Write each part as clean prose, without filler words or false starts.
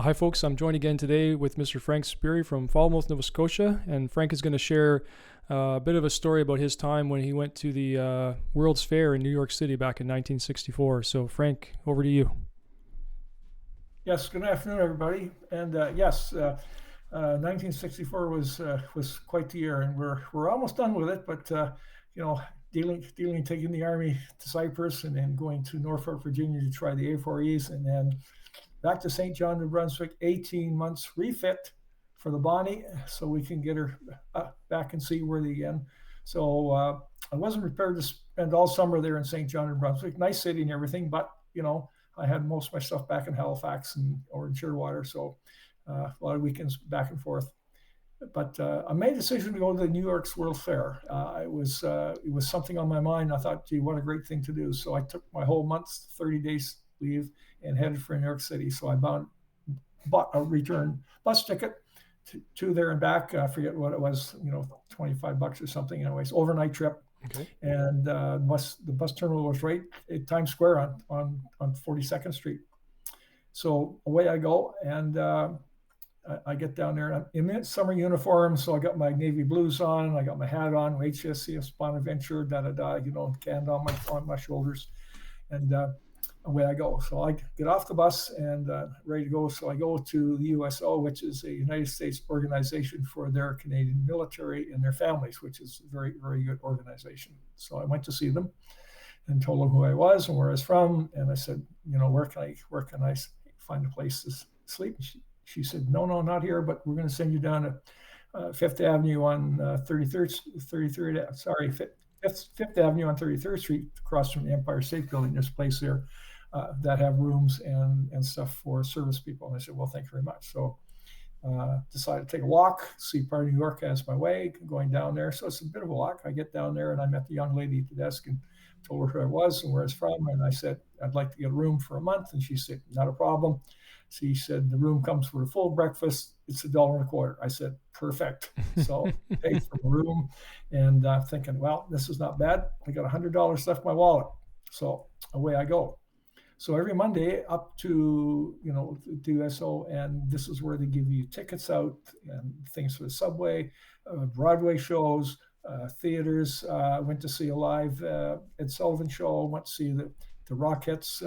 Hi, folks. I'm joined again today with Mr. Frank Spearey from Falmouth, Nova Scotia. And Frank is going to share a bit of a story about his time when he went to the World's Fair in New York City back in 1964. So, Frank, over to you. Yes, good afternoon, everybody. And yes, 1964 was quite the year, and we're almost done with it. But taking the Army to Cyprus and then going to Norfolk, Virginia to try the A4Es, and then back to St. John, New Brunswick, 18 months refit for the Bonnie, so we can get her back and seaworthy again. So I wasn't prepared to spend all summer there in St. John, New Brunswick. Nice city and everything, but I had most of my stuff back in Halifax or in Shearwater, so a lot of weekends back and forth. But I made a decision to go to the New York's World Fair. It was something on my mind. I thought, gee, what a great thing to do. So I took my whole month, 30 days leave, and headed for New York City. So I bought a return bus ticket to there and back. I forget what it was, $25 or something. Anyways, overnight trip. Okay. And the bus terminal was right at Times Square on 42nd Street. So away I go, and I get down there. I'm in summer uniform, so I got my navy blues on, I got my hat on, HSCS Bonaventure, canned on my shoulders, and away I go. So I get off the bus and ready to go. So I go to the USO, which is a United States organization for their Canadian military and their families, which is a very, very good organization. So I went to see them and told them who I was and where I was from. And I said, where can I find a place to sleep? And she said, no, not here, but we're going to send you down to Fifth Avenue on 33rd, Fifth Avenue on 33rd Street, across from the Empire State Building. There's a place there that have rooms and stuff for service people. And I said, well, thank you very much. So decided to take a walk, see part of New York as my way, going down there. So it's a bit of a walk. I get down there and I met the young lady at the desk and told her who I was and where I was from. And I said, I'd like to get a room for a month. And she said, not a problem. She said, the room comes with a full breakfast. It's $1.25. I said, perfect. So paid for the room, and I'm thinking, well, this is not bad. I got $100 left in my wallet. So away I go. So every Monday up to, the USO, and this is where they give you tickets out and things for the subway, Broadway shows, theaters. Went to see a live Ed Sullivan show. Went to see the Rockettes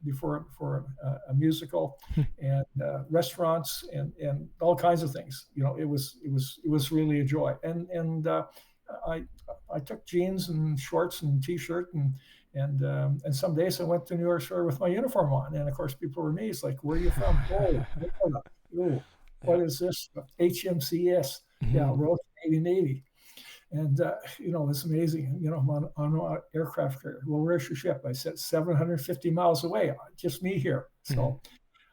before a musical, and restaurants and all kinds of things. It was really a joy. And I took jeans and shorts and t-shirt and some days I went to New York Shore with my uniform on, and of course people were amazed, like, where are you from? Oh, what is this? HMCS, Royal Canadian Navy. And, it's amazing. I'm on an aircraft carrier. Well, where's your ship? I said, 750 miles away, just me here. So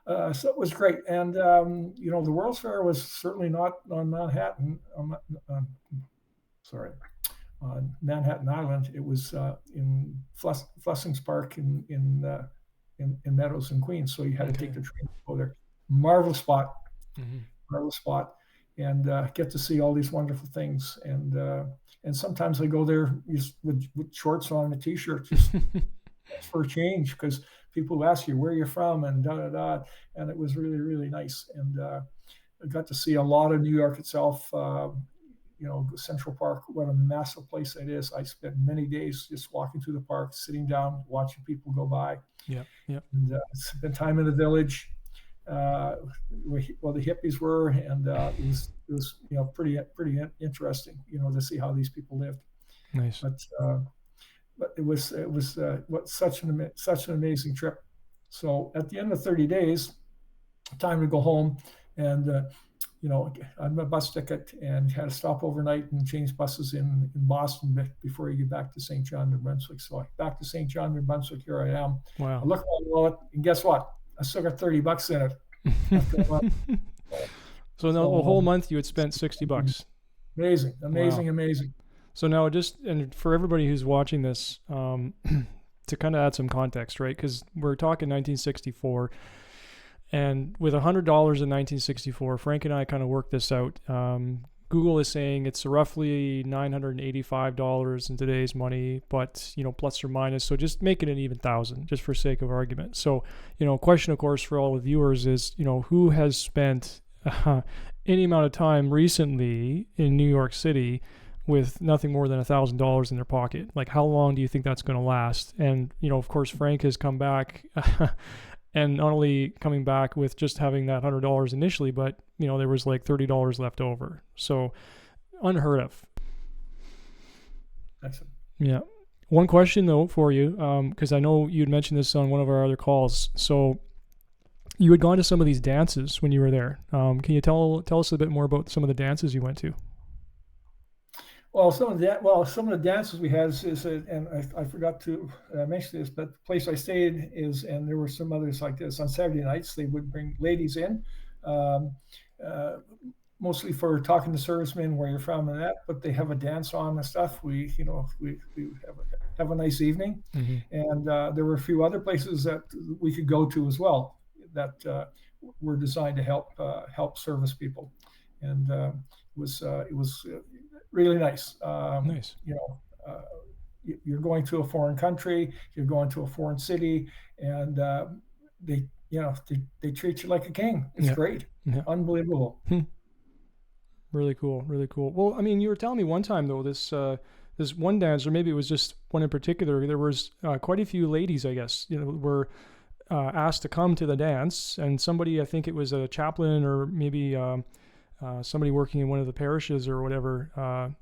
so it was great. And, the World's Fair was certainly not on Manhattan, on Manhattan Island. It was in Flessings Park in Meadows and Queens. So you had to take the train to go there. Marvelous spot. Marvelous spot. And get to see all these wonderful things. And sometimes I go there just with shorts on and a t-shirt just for a change, because people ask you where you're from and da-da-da. And it was really, really nice. And I got to see a lot of New York itself, Central Park, what a massive place it is. I spent many days just walking through the park, sitting down, watching people go by. Yeah. And spent time in the village. The hippies were, and it was pretty interesting, to see how these people lived. Nice. But it was such an amazing trip. So at the end of 30 days, time to go home, and I had my bus ticket and had to stop overnight and change buses in Boston before you get back to St. John, New Brunswick. So back to St. John, New Brunswick, here I am. Wow. I look at my wallet, and guess what? I still got $30 in it. So now a whole month you had spent $60. Amazing. Wow. So now and for everybody who's watching this, to kind of add some context, right? Because we're talking 1964, and with $100 in 1964, Frank and I kind of worked this out. Google is saying it's roughly $985 in today's money, but plus or minus. So just make it an even thousand, just for sake of argument. So question, of course, for all the viewers is who has spent any amount of time recently in New York City with nothing more than $1,000 in their pocket? Like, how long do you think that's going to last? And of course, Frank has come back. And not only coming back with just having that $100 initially, but there was like $30 left over. So unheard of. Excellent. Yeah. One question though for you, because I know you'd mentioned this on one of our other calls. So you had gone to some of these dances when you were there. Can you tell us a bit more about some of the dances you went to? Well, some of the dances we had and I forgot to mention this, but the place I stayed is, and there were some others like this. On Saturday nights, they would bring ladies in, mostly for talking to servicemen where you're from and that. But they have a dance on and stuff. We have a nice evening, and there were a few other places that we could go to as well that were designed to help service people, and it was really nice. Nice. You're going to a foreign country, you're going to a foreign city, and they treat you like a king. It's great. Yeah. Unbelievable. Really cool. Really cool. Well, I mean, you were telling me one time though, this one dance, or maybe it was just one in particular, there was quite a few ladies, I guess, were asked to come to the dance, and somebody, I think it was a chaplain or maybe somebody working in one of the parishes or whatever,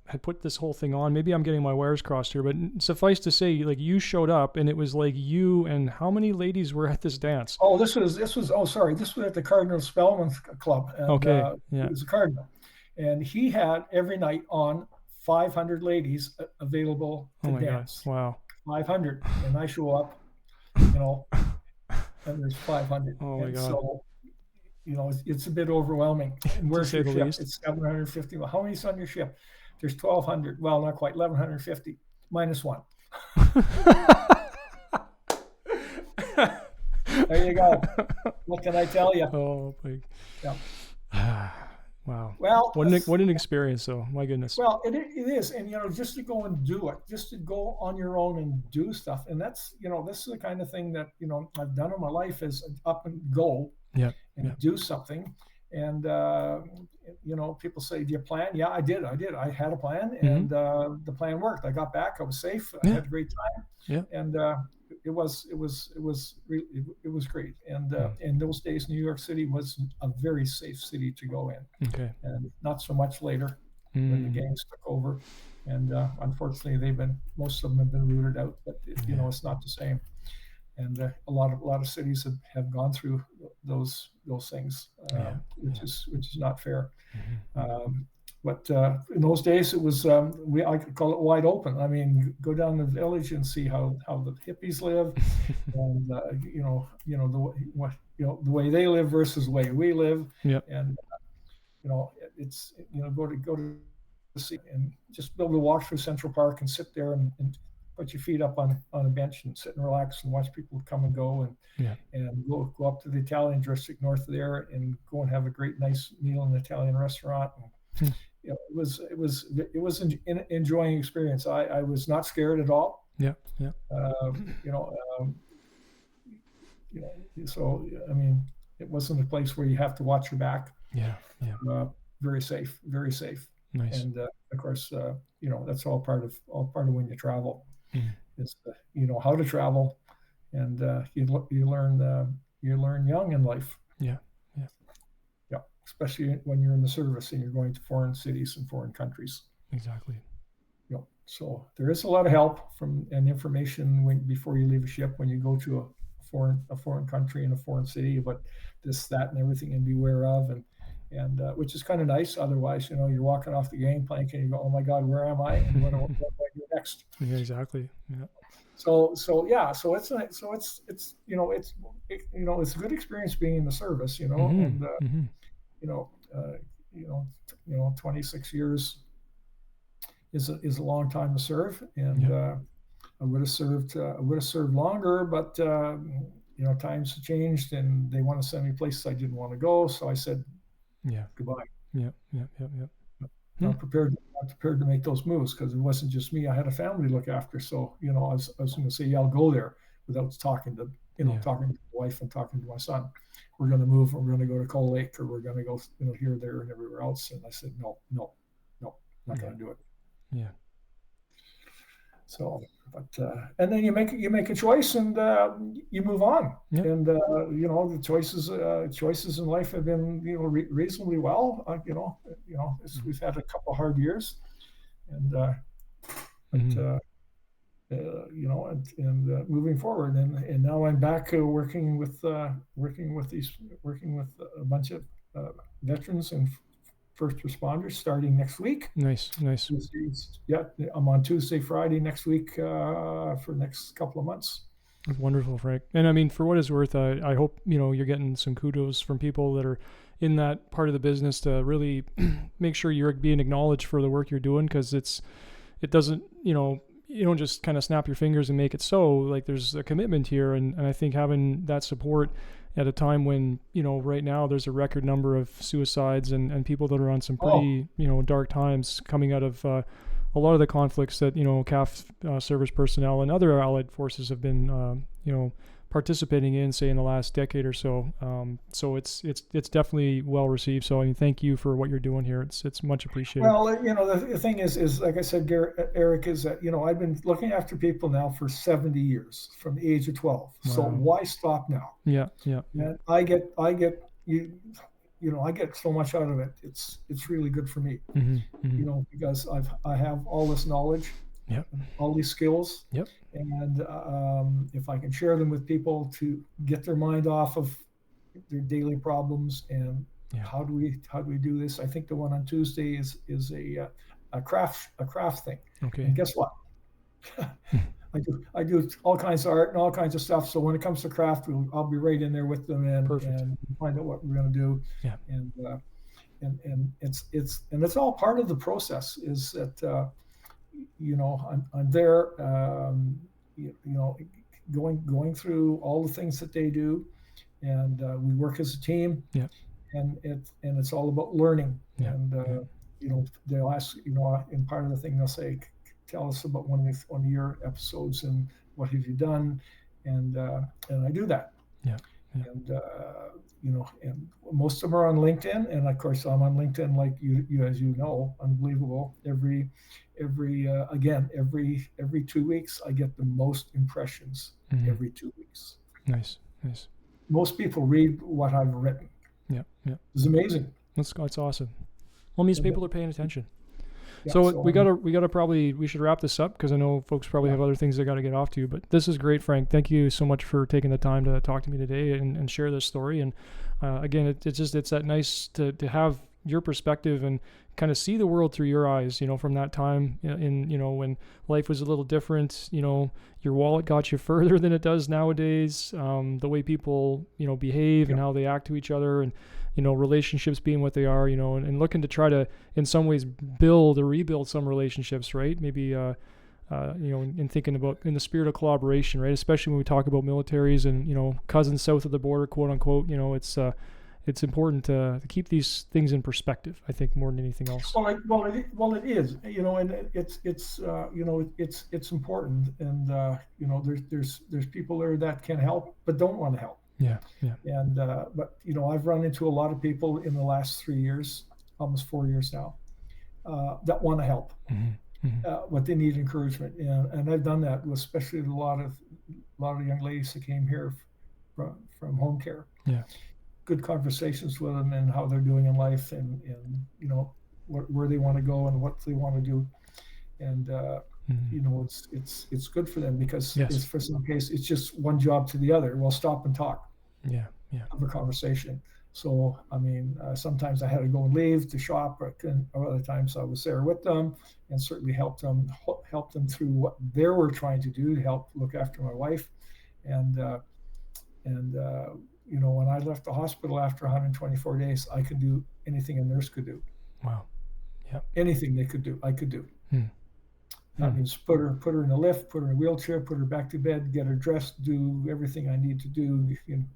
had put this whole thing on. Maybe I'm getting my wires crossed here, but suffice to say, like, you showed up and it was like you and how many ladies were at this dance? Oh, this was at the Cardinal Spellman Club. And, okay. Yeah. It was a cardinal, and he had every night on 500 ladies available to dance. God. Wow. 500. And I show up, and there's 500. Oh my God. So, it's a bit overwhelming. And where's your ship? Least. It's 750. Well, how many's on your ship? There's 1,200. Well, not quite. 1,150 minus one. There you go. What can I tell you? Oh, my. Yeah. Wow. Well, what an experience, though. My goodness. Well, it is, and just to go and do it, just to go on your own and do stuff, and that's this is the kind of thing that I've done in my life, is up and go. Yeah. Do something. And people say, do you plan? Yeah, I did. I had a plan, and the plan worked. I got back. I was safe. I had a great time. Yeah. And it was great. And in those days, New York City was a very safe city to go in. Okay. And not so much later when the gangs took over. And unfortunately, most of them have been rooted out. But it's not the same. And a lot of cities have gone through those things, which is not fair. But in those days, it was I could call it wide open. I mean, go down the village and see how the hippies live, and the way they live versus the way we live. Yeah. And it's go to see and just be able to walk through Central Park and sit there and put your feet up on a bench and sit and relax and watch people come and go, and go up to the Italian district north of there and go and have a great nice meal in an Italian restaurant. And, it was an enjoying experience. I was not scared at all. Yeah. So I mean, it wasn't a place where you have to watch your back. Yeah. Very safe. Nice. And of course, that's all part of when you travel. Is how to travel, and you learn young in life. Yeah. Especially when you're in the service and you're going to foreign cities and foreign countries. Exactly. So there is a lot of help and information before you leave a ship when you go to a foreign country and a foreign city about this, that, and everything, and beware of, and which is kind of nice. Otherwise, you're walking off the gangplank and you go, "Oh my God, where am I? And what do I do next?" Yeah, exactly. Yeah. So it's a good experience being in the service, and 26 years is a long time to serve, and I would have served longer, but times have changed, and they want to send me places I didn't want to go, so I said, goodbye. Yeah. not prepared to make those moves, because it wasn't just me. I had a family to look after. So, I was going to say, yeah, I'll go there without talking to, talking to my wife and talking to my son. We're going to move. We're going to go to Cold Lake, or we're going to go, here, there, and everywhere else. And I said, no, not going to do it. Yeah. So, but and then you make a choice, and you move on. Yep. And the choices in life have been reasonably well. We've had a couple of hard years, and moving forward, and now I'm back working with a bunch of veterans and first responders starting next week. Nice. Yeah, I'm on Tuesday, Friday next week for the next couple of months. Wonderful, Frank. And I mean, for what it's worth, I hope you're getting some kudos from people that are in that part of the business to really make sure you're being acknowledged for the work you're doing, because it doesn't, you don't just kind of snap your fingers and make it so. Like, there's a commitment here, and I think having that support at a time when, right now there's a record number of suicides and people that are on some pretty, dark times coming out of a lot of the conflicts that, CAF service personnel and other allied forces have been, participating in, say, in the last decade or so. So it's definitely well received. So, I mean, thank you for what you're doing here. It's much appreciated. Well, the thing is like I said, Eric, is that, I've been looking after people now for 70 years from the age of 12. Wow. So why stop now? Yeah. And I get I get so much out of it. It's really good for me, because I have all this knowledge. Yep. All these skills. Yep. And if I can share them with people to get their mind off of their daily problems, and how do we do this? I think the one on Tuesday is a craft thing. Okay. And guess what? I do all kinds of art and all kinds of stuff. So when it comes to craft, I'll be right in there with them and find out what we're going to do. Yeah. And it's all part of the process. Is that I'm there, going through all the things that they do, and we work as a team. Yeah. And it's all about learning. Yeah. And they'll ask, in part of the thing they'll say, tell us about one of your episodes and what have you done, and I do that. Yeah. And and most of them are on LinkedIn, and of course I'm on LinkedIn, like you as unbelievable. Every 2 weeks I get the most impressions. Every 2 weeks. Nice. Most people read what I've written. Yeah. It's amazing. That's awesome. Well, these people are paying attention. Yeah, so we should wrap this up, because I know folks probably have other things they got to get off to, but this is great, Frank. Thank you so much for taking the time to talk to me today and share this story. And again, it's that nice to have your perspective and kind of see the world through your eyes, from that time when life was a little different. Your wallet got you further than it does nowadays. The way people, behave and how they act to each other, and, relationships being what they are, and looking to try to, in some ways, build or rebuild some relationships, right? Maybe, in thinking about, in the spirit of collaboration, right? Especially when we talk about militaries and, cousins south of the border, quote unquote, it's important to keep these things in perspective, I think, more than anything else. Well, it is, and it's important, and there's people there that can help but don't want to help. Yeah. And but I've run into a lot of people in the last 3 years, almost 4 years now, that want to help, but they need encouragement, and I've done that with especially a lot of young ladies that came here from home care. Yeah. Good conversations with them and how they're doing in life, and where they want to go and what they want to do, and it's good for them, because it's, for some case, it's just one job to the other. We'll stop and talk. Yeah. Have a conversation. So I mean, sometimes I had to go and leave to shop, or other times I was there with them and certainly helped them through what they were trying to do to help look after my wife, and when I left the hospital after 124 days, I could do anything a nurse could do. Wow. Yeah. Anything they could do, I could do. That means put her in a lift, put her in a wheelchair, put her back to bed, get her dressed, do everything I need to do, and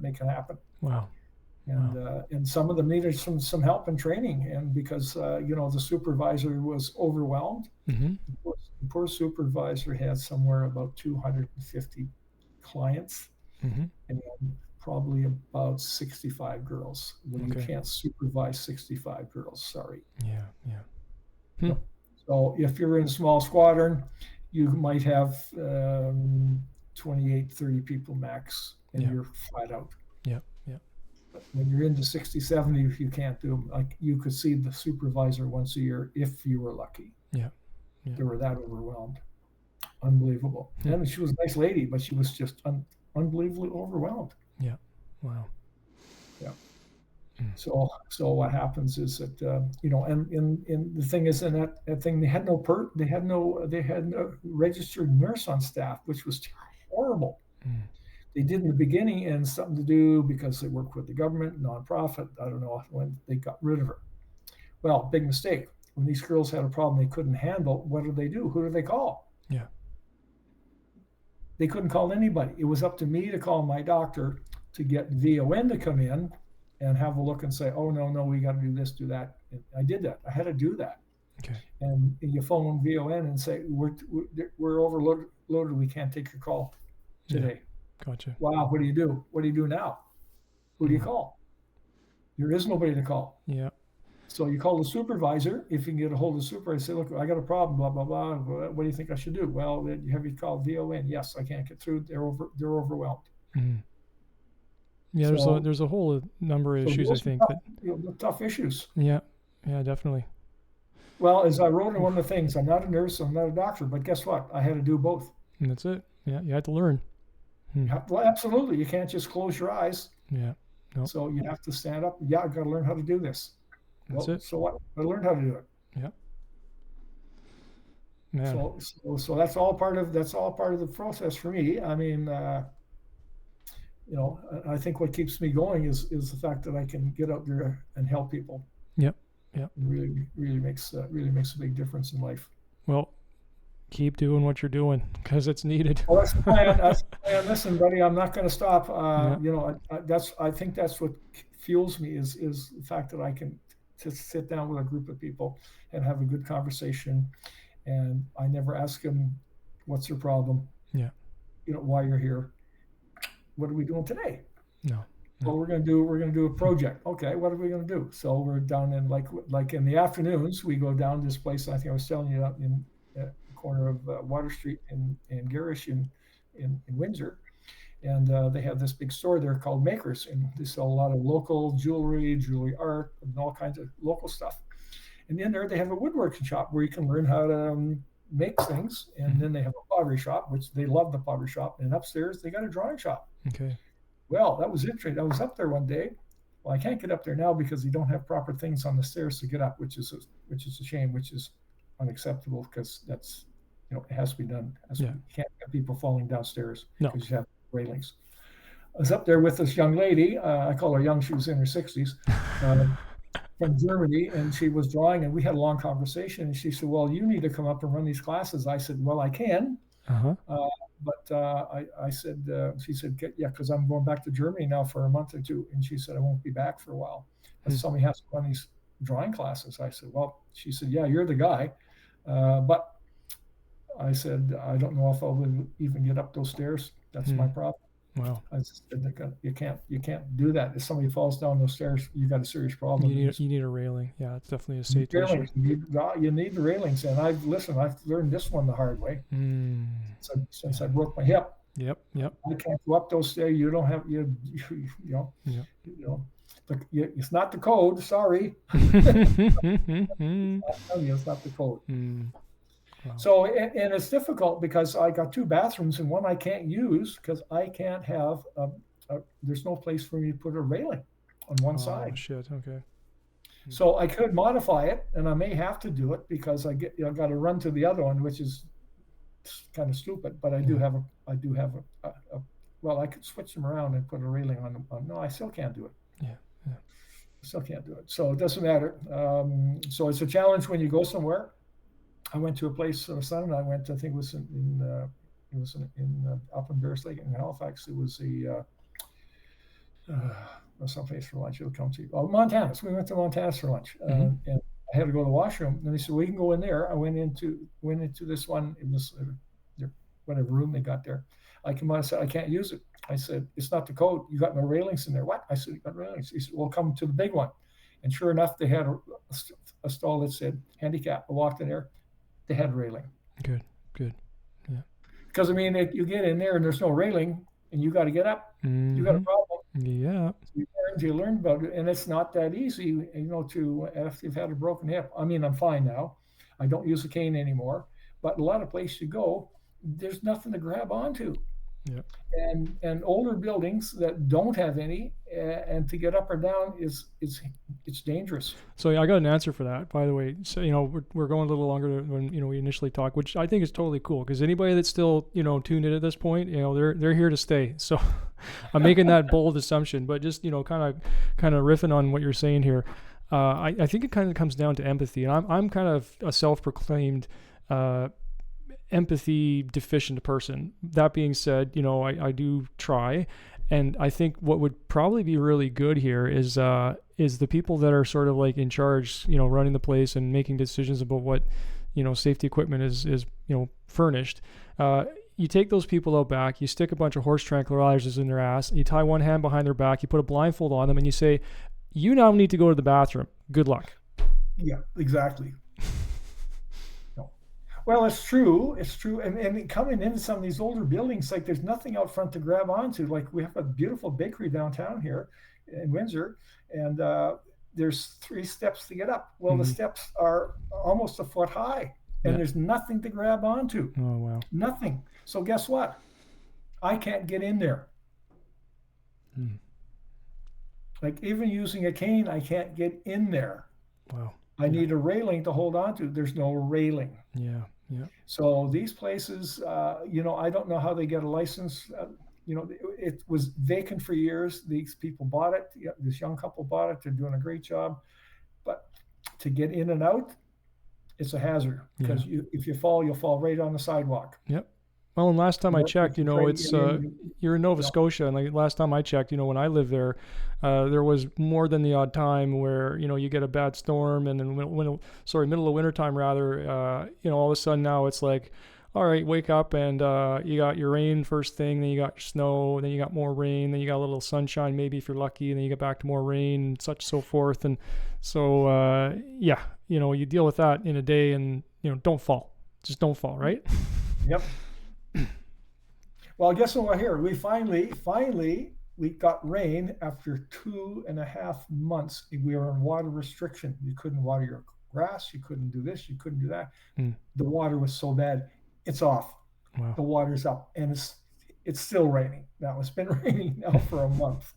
make it happen. Wow. And some of them needed some help and training, and because the supervisor was overwhelmed. Mm-hmm. The poor supervisor had somewhere about 250 clients, Mm-hmm. and probably about 65 girls. Well, you can't supervise 65 girls. Sorry. Yeah. So if you're in a small squadron, you might have 28, 30 people max, and you're flat out. Yeah. But when you're into 60, 70, you can't do them. Like, you could see the supervisor once a year if you were lucky. Yeah. They were that overwhelmed. Unbelievable. Yeah. And she was a nice lady, but she was just unbelievably overwhelmed. Yeah. Wow. Yeah. So what happens is that and the thing is, in that thing, they had no registered nurse on staff, which was horrible. They did in the beginning, and something to do because they worked with the government, nonprofit. I don't know when they got rid of her. Well, big mistake. When these girls had a problem they couldn't handle, what do they do? Who do they call? Yeah. They couldn't call anybody. It was up to me to call my doctor to get VON to come in and have a look and say, oh, no, we got to do this, do that. And I did that. I had to do that. Okay. And you phone VON and say, we're overloaded. We can't take your call today. Yeah. Gotcha. Wow, what do you do? What do you do now? Who do you call? There is nobody to call. Yeah. So you call the supervisor. If you can get a hold of the supervisor, say, look, I got a problem, blah, blah, blah. What do you think I should do? Well, have you called VON? Yes, I can't get through. They're overwhelmed. Mm-hmm. Yeah, there's a whole number of issues, I think. Tough issues. Yeah, definitely. Well, as I wrote in one of the things, I'm not a nurse, I'm not a doctor, but guess what? I had to do both. And that's it. Yeah, you had to learn. Well, absolutely. You can't just close your eyes. Yeah. Nope. So you have to stand up. Yeah, I've got to learn how to do this. That's it. So what? I learned how to do it. Yeah. Man. So that's all part of the process for me. I mean, I think what keeps me going is the fact that I can get out there and help people. Yep. It really makes a big difference in life. Well, keep doing what you're doing because it's needed. Well, that's the plan. Listen, buddy, I'm not going to stop. I think that's what fuels me is the fact that I can just sit down with a group of people and have a good conversation, and I never ask them what's their problem. Yeah. Why you're here. What are we doing today? No. Well, we're going to do a project. Okay, what are we going to do? So we're down in like in the afternoons, we go down to this place. I think I was telling you out in the corner of Water Street in Garish in Windsor, and they have this big store there called Makers, and they sell a lot of local jewelry art, and all kinds of local stuff. And in there, they have a woodworking shop where you can learn how to make things, and then they have a pottery shop, which they love the pottery shop, and upstairs they got a drawing shop. Okay. Well, that was interesting. I was up there one day. Well, I can't get up there now because you don't have proper things on the stairs to get up, which is a shame, which is unacceptable because that's it has to be done. You can't have people falling downstairs because you have railings. I was up there with this young lady. I call her young. She was in her 60s. From Germany, and she was drawing, and we had a long conversation, and she said, well, you need to come up and run these classes. I said, well, I can. But I said, she said, yeah, because I'm going back to Germany now for a month or two. And she said, I won't be back for a while. And somebody has to run these drawing classes. I said, well, she said, yeah, you're the guy. But I said, I don't know if I'll even get up those stairs. That's my problem. Wow. I said, you can't do that. If somebody falls down those stairs, you got a serious problem. You need a railing. Yeah, it's definitely a safety issue. You need the railings, and I've learned this one the hard way. Since I broke my hip. Yep. I can't go up those stairs. You don't have it's not the code. Sorry. It's not the code. Wow. So, and it's difficult because I got two bathrooms and one I can't use because I can't have, there's no place for me to put a railing on one side. Oh, shit, okay. So I could modify it, and I may have to do it because I got to run to the other one, which is kind of stupid, but I do have well, I could switch them around and put a railing on them. No, I still can't do it. Yeah. Still can't do it. So it doesn't matter. So it's a challenge when you go somewhere. I went to a place. My son and I went. I think it was in up in Bears Lake in Halifax. It was or someplace for lunch. He'll come to Montana's. We went to Montana's for lunch, and I had to go to the washroom. And he said, "We can go in there." I went into this one. It was whatever room they got there. I came out and said, "I can't use it." I said, "It's not the code. You got no railings in there." "What?" I said, "You got railings." He said, "Well, come to the big one." And sure enough, they had a stall that said handicap. I walked in there. They had railing. Good. Yeah. Because I mean, you get in there and there's no railing, and you got to get up. You got a problem. Yeah. You learn about it, and it's not that easy, to after you've had a broken hip. I mean, I'm fine now. I don't use a cane anymore, but a lot of places you go, there's nothing to grab onto. Yeah. And older buildings that don't have any, and to get up or down it's dangerous. So I got an answer for that, by the way. So we're going a little longer than when we initially talked, which I think is totally cool, because anybody that's still tuned in at this point, they're here to stay. So I'm making that bold assumption, but just kind of riffing on what you're saying here. I think it kind of comes down to empathy, and I'm kind of a self-proclaimed empathy deficient person. That being said, I do try, and I think what would probably be really good here is the people that are sort of like in charge, running the place and making decisions about what safety equipment is furnished. You take those people out back, you stick a bunch of horse tranquilizers in their ass, you tie one hand behind their back, you put a blindfold on them, and you say, "You now need to go to the bathroom. Good luck." Yeah, exactly. Well, it's true. And coming into some of these older buildings, like there's nothing out front to grab onto. Like we have a beautiful bakery downtown here in Windsor, and there's 3 steps to get up. Well, the steps are almost a foot high, and there's nothing to grab onto. Oh, wow. Nothing. So guess what? I can't get in there. Like even using a cane, I can't get in there. Wow. I need a railing to hold on to. There's no railing. Yeah. So these places, I don't know how they get a license. It was vacant for years. These people bought it. This young couple bought it. They're doing a great job. But to get in and out, it's a hazard, because if you fall, you'll fall right on the sidewalk. Yep. Well, and last time I checked, it's you're in Nova Scotia, and like last time I checked, when I lived there, there was more than the odd time where you get a bad storm, and then middle of wintertime rather, all of a sudden now it's like, all right, wake up, and you got your rain first thing, then you got your snow, then you got more rain, then you got a little sunshine maybe if you're lucky, and then you get back to more rain, and so forth, and so you deal with that in a day, and don't fall, just don't fall, right? Yep. Well, guess what? Here we finally we got rain after 2.5 months. We were on water restriction. You couldn't water your grass. You couldn't do this. You couldn't do that. The water was so bad. It's off. Wow. The water's up, and it's still raining now. It's been raining now for a month,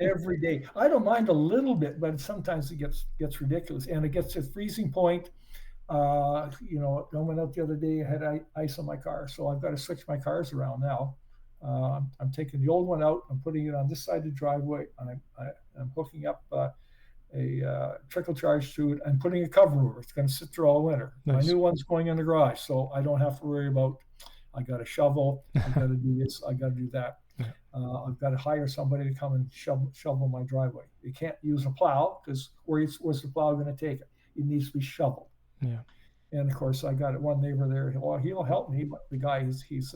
every day. I don't mind a little bit, but sometimes it gets ridiculous, and it gets to freezing point. I went out the other day, I had ice on my car, so I've got to switch my cars around now. I'm taking the old one out, I'm putting it on this side of the driveway, and I'm hooking up a trickle charge to it. I'm putting a cover over it. It's going to sit there all winter. Nice. My new one's going in the garage, so I don't have to worry about, I got to shovel, I got to do this, I got to do that. Yeah. I've got to hire somebody to come and shovel my driveway. You can't use a plow, because where's the plow going to take it? It needs to be shoveled. Yeah. And of course, I got one neighbor there. He'll help me, but the guy he's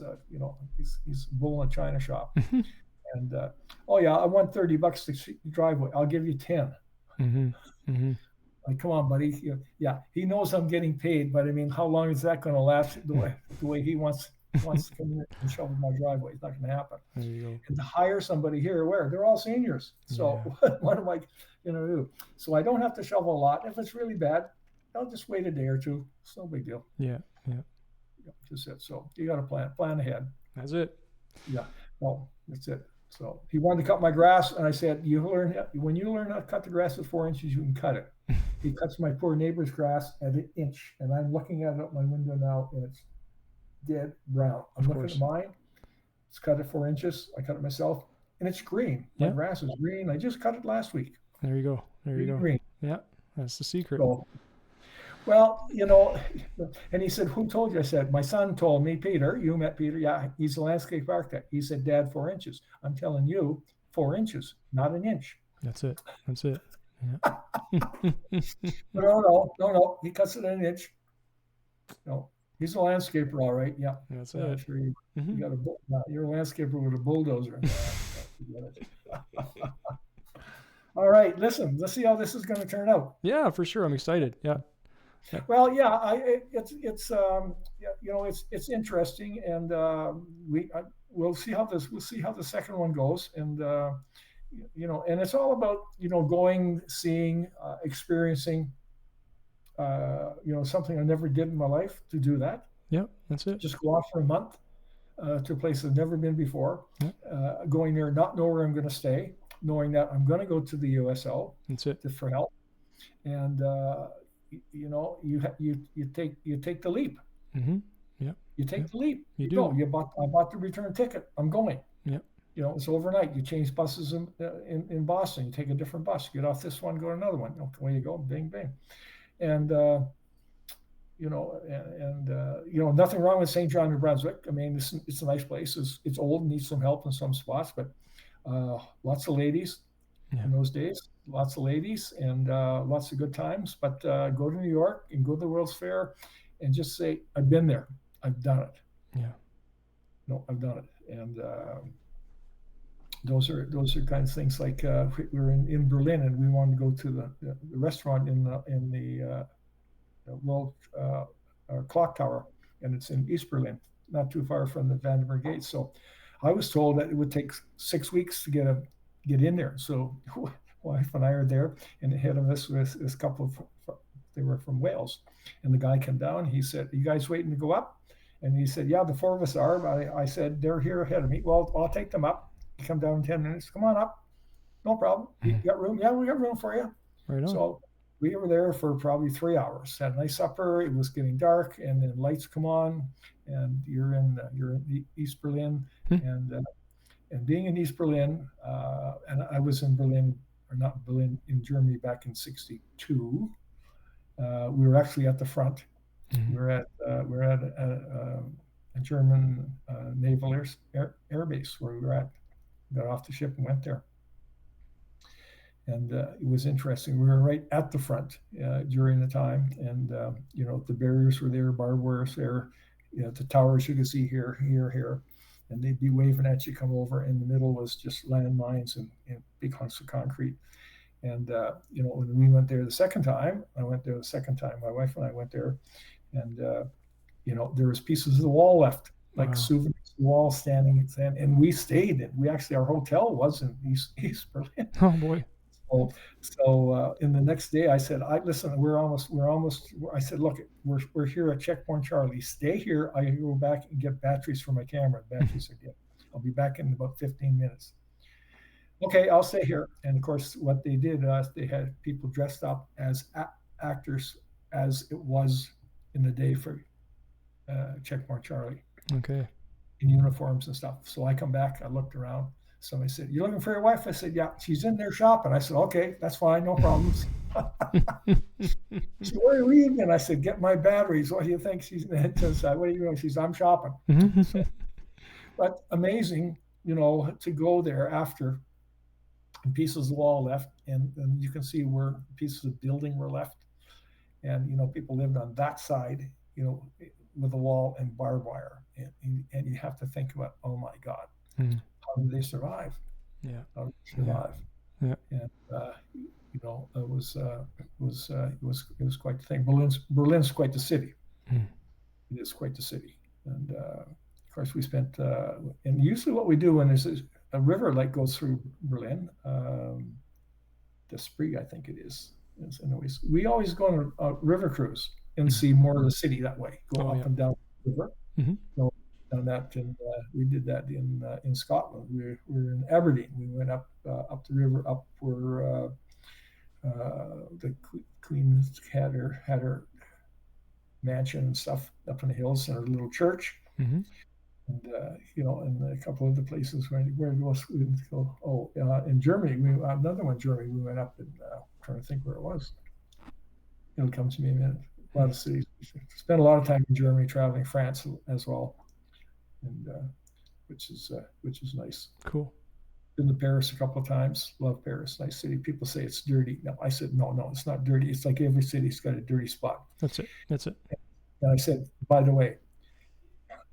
bull in a china shop. And I want $30 to driveway. I'll give you 10. Like, come on, buddy. Yeah, he knows I'm getting paid, but I mean, how long is that going to last? The way he wants to come in and shovel my driveway, it's not going to happen. There you go. And to hire somebody here, they're all seniors. So what am I going to do? So I don't have to shovel a lot. If it's really bad, I'll just wait a day or two. It's no big deal. Yeah. Just it. So you got to plan ahead. That's it. Yeah. Well, that's it. So he wanted to cut my grass, and I said, when you learn how to cut the grass at 4 inches, you can cut it. He cuts my poor neighbor's grass at 1 inch, and I'm looking at it out my window now, and it's dead brown. I'm looking at mine. It's cut at 4 inches. I cut it myself, and it's green. My grass is green. I just cut it last week. There you go. Green. Yeah, that's the secret. So, well, and he said, who told you? I said, my son told me, Peter. You met Peter. Yeah, he's a landscape architect. He said, Dad, 4 inches. I'm telling you, 4 inches, not an inch. That's it. Yeah. No. He cuts it an inch. No, he's a landscaper, all right. Yeah, That's it. sure. You got you're a landscaper with a bulldozer. All right, listen. Let's see how this is going to turn out. Yeah, for sure. I'm excited. Yeah. Well, yeah, it's interesting, and we'll see how the second one goes, and and it's all about going, seeing, experiencing, something I never did in my life, to do that. Yeah, that's it. Just go off for a month to a place I've never been before, going there, not know where I'm going to stay, knowing that I'm going to go to the USL That's it. for help, and you take the leap. Mm-hmm. Yeah. You take the leap. You do. Go. I bought the return ticket. I'm going. Yeah. It's overnight. You change buses in Boston. You take a different bus. Get off this one, go to another one. Away you go. Bing, bing. And nothing wrong with St. John, New Brunswick. I mean, it's a nice place. It's old, needs some help in some spots, but lots of ladies in those days. Lots of ladies and lots of good times. But go to New York and go to the World's Fair and just say, I've been there. I've done it. Yeah. No, I've done it. And those are kind of things, like we were in Berlin, and we wanted to go to the restaurant in the World Clock Tower, and it's in East Berlin, not too far from the Vandenberg Gate. So I was told that it would take 6 weeks to get in there. So wife and I are there, and ahead of us was this couple of, they were from Wales, and the guy came down. He said, "You guys waiting to go up?" And he said, "Yeah, the 4 of us are." But I said, "They're here ahead of me." "Well, I'll take them up. You come down in 10 minutes. Come on up. No problem. You got room?" "Yeah, we got room for you." Right on. So we were there for probably 3 hours. Had a nice supper. It was getting dark, and then lights come on, and you're in East Berlin, and being in East Berlin, and I was in Berlin, or not Berlin, in Germany back in '62. We were actually at the front. Mm-hmm. We're at a German naval air base where we were at. Got off the ship and went there. And it was interesting. We were right at the front during the time, and the barriers were there, barbed wire was there, the towers you could see here, and they'd be waving at you, come over. In the middle was just landmines and big hunks of concrete. And when we went there the second time, my wife and I went there, and there was pieces of the wall left, like souvenirs, the wall standing, and we stayed. Our hotel was in East Berlin. Oh boy. So in the next day, I said, listen, we're almost. I said, look, we're here at Checkpoint Charlie. Stay here. I go back and get batteries for my camera. Batteries are good. I'll be back in about 15 minutes. Okay, I'll stay here. And of course, what they did, they had people dressed up as actors, as it was in the day for Checkpoint Charlie. Okay. In uniforms and stuff. So I come back. I looked around. Somebody said, "You looking for your wife?" I said, "Yeah, she's in there shopping." I said, "Okay, that's fine, no problems." So where are we again? I said, "Get my batteries." "What do you think?" She's what do you know? She's, "I'm shopping." So, but amazing, to go there after pieces of the wall left, and you can see where pieces of building were left, and people lived on that side, with the wall and barbed wire, and you have to think about, oh my God. How did they survive? Yeah. How did they survive? Yeah. And it was quite the thing. Berlin's quite the city. It is quite the city. And of course, we spent. And usually, what we do when there's a river like goes through Berlin, the Spree, I think it is. Anyways, we always go on a river cruise and see more of the city that way. Go up and down the river. Done that, and we did that in Scotland. We were in Aberdeen. We went up the river, up where the Queen had her mansion and stuff up in the hills, and her little church. And and a couple of the places where we go. In Germany, another one. Germany, we went up, and I'm trying to think where it was. It'll come to me in a minute. A lot of cities. Spent a lot of time in Germany, traveling France as well. And which is nice. Cool. Been to Paris a couple of times. Love Paris, nice city. People say it's dirty. No, I said no, it's not dirty. It's like every city's got a dirty spot. That's it. That's it. And I said, by the way,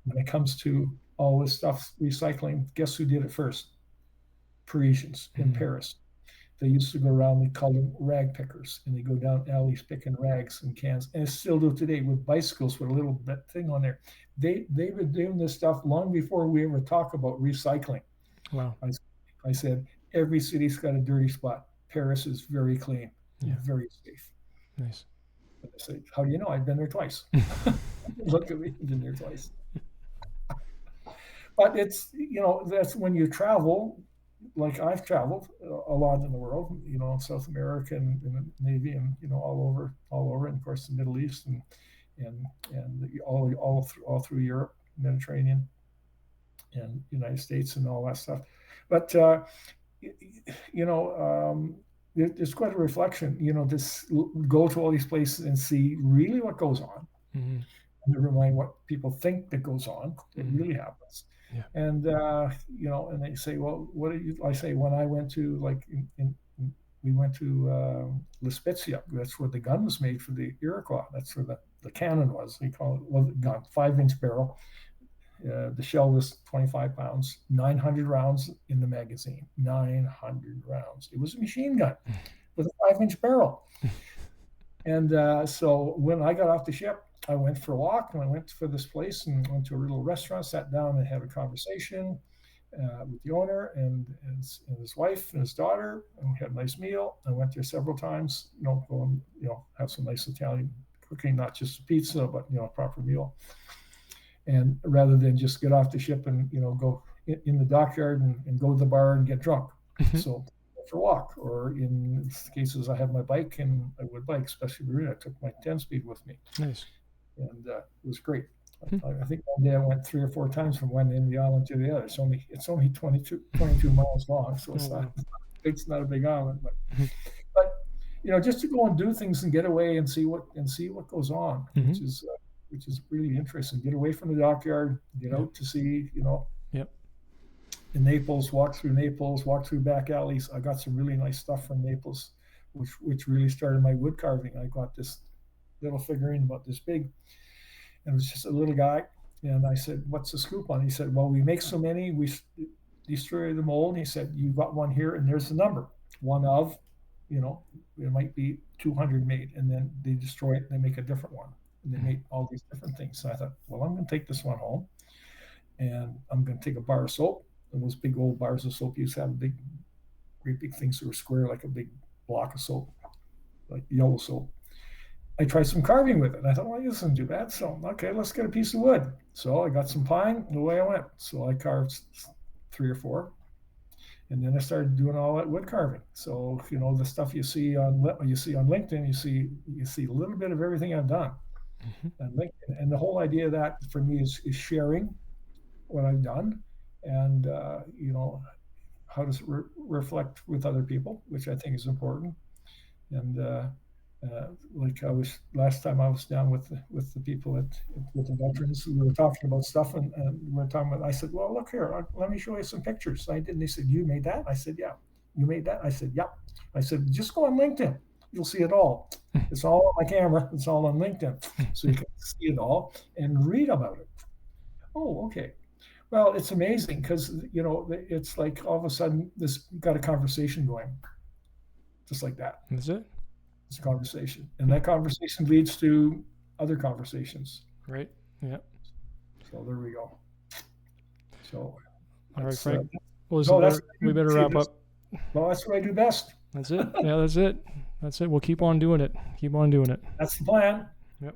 when it comes to all this stuff, recycling, guess who did it first? Parisians in Paris. They used to go around, they call them rag pickers, and they go down alleys picking rags and cans, and still do today with bicycles with a little thing on there. They've been doing this stuff long before we ever talk about recycling. Wow. I said, every city's got a dirty spot. Paris is very clean, very safe. Nice. But I said, how do you know? I've been there twice. Look at me, I've been there twice. But it's, that's when you travel, like I've traveled a lot in the world, in South America and in the Navy and, all over, and of course the Middle East and all through Europe, Mediterranean and United States and all that stuff. But, there's quite a reflection, just go to all these places and see really what goes on. Mm-hmm. And never mind what people think that goes on. It really happens. Yeah. And, and they say, well, what do you, I say, when I went to we went to La Spezia, that's where the gun was made for the Iroquois. That's where the cannon was. They call it, the gun, 5-inch barrel. The shell was 25 pounds, 900 rounds in the magazine, 900 rounds. It was a machine gun with a 5-inch barrel. And so when I got off the ship, I went for a walk and I went for this place and went to a little restaurant, sat down and had a conversation with the owner and his wife and his daughter, and we had a nice meal. I went there several times, go and, have some nice Italian cooking, not just a pizza, but, a proper meal. And rather than just get off the ship and, go in the dockyard and go to the bar and get drunk. So for a walk, or in cases I have my bike and I would bike, especially Marina. I took my 10-speed with me. Nice. And it was great. I think one day I went 3 or 4 times from one end of the island to the other. It's only 22 miles long, so it's not a big island. But just to go and do things and get away and see what goes on, which is really interesting. Get away from the dockyard, get out to see, in Naples, walk through back alleys. I got some really nice stuff from Naples, which really started my wood carving. I got this little figurine about this big, and it was just a little guy. And I said, what's the scoop on? He said, well, we make so many, we destroy the mold. And he said, you got one here, and there's the number. One of, it might be 200 made, and then they destroy it and they make a different one. And they make all these different things. So I thought, well, I'm going to take this one home, and I'm going to take a bar of soap. And those big old bars of soap used to have great big things that were square, like a big block of soap, like yellow soap. I tried some carving with it. I thought, well, this isn't too bad. So, okay, let's get a piece of wood. So I got some pine, and away I went. So I carved 3 or 4. And then I started doing all that wood carving. So, the stuff you see on LinkedIn, you see a little bit of everything I've done. On LinkedIn. And the whole idea of that for me is sharing what I've done, and how does it reflect with other people, which I think is important. And like last time I was down with the people with the veterans, we were talking about stuff, and we were talking about. I said, well, look here, let me show you some pictures. So I did, and they said, you made that? I said, yeah. You made that? I said, yeah. I said, just go on LinkedIn. You'll see it all. It's all on my camera. It's all on LinkedIn. So you can see it all and read about it. Oh, okay. Well, it's amazing because, it's like all of a sudden this got a conversation going. Just like that. That's it. It's a conversation. And that conversation leads to other conversations. Right. Yeah. So there we go. So. All right, Frank. We better wrap up. Well, that's what I do best. That's it. Yeah, that's it. We'll keep on doing it. That's the plan. Yep.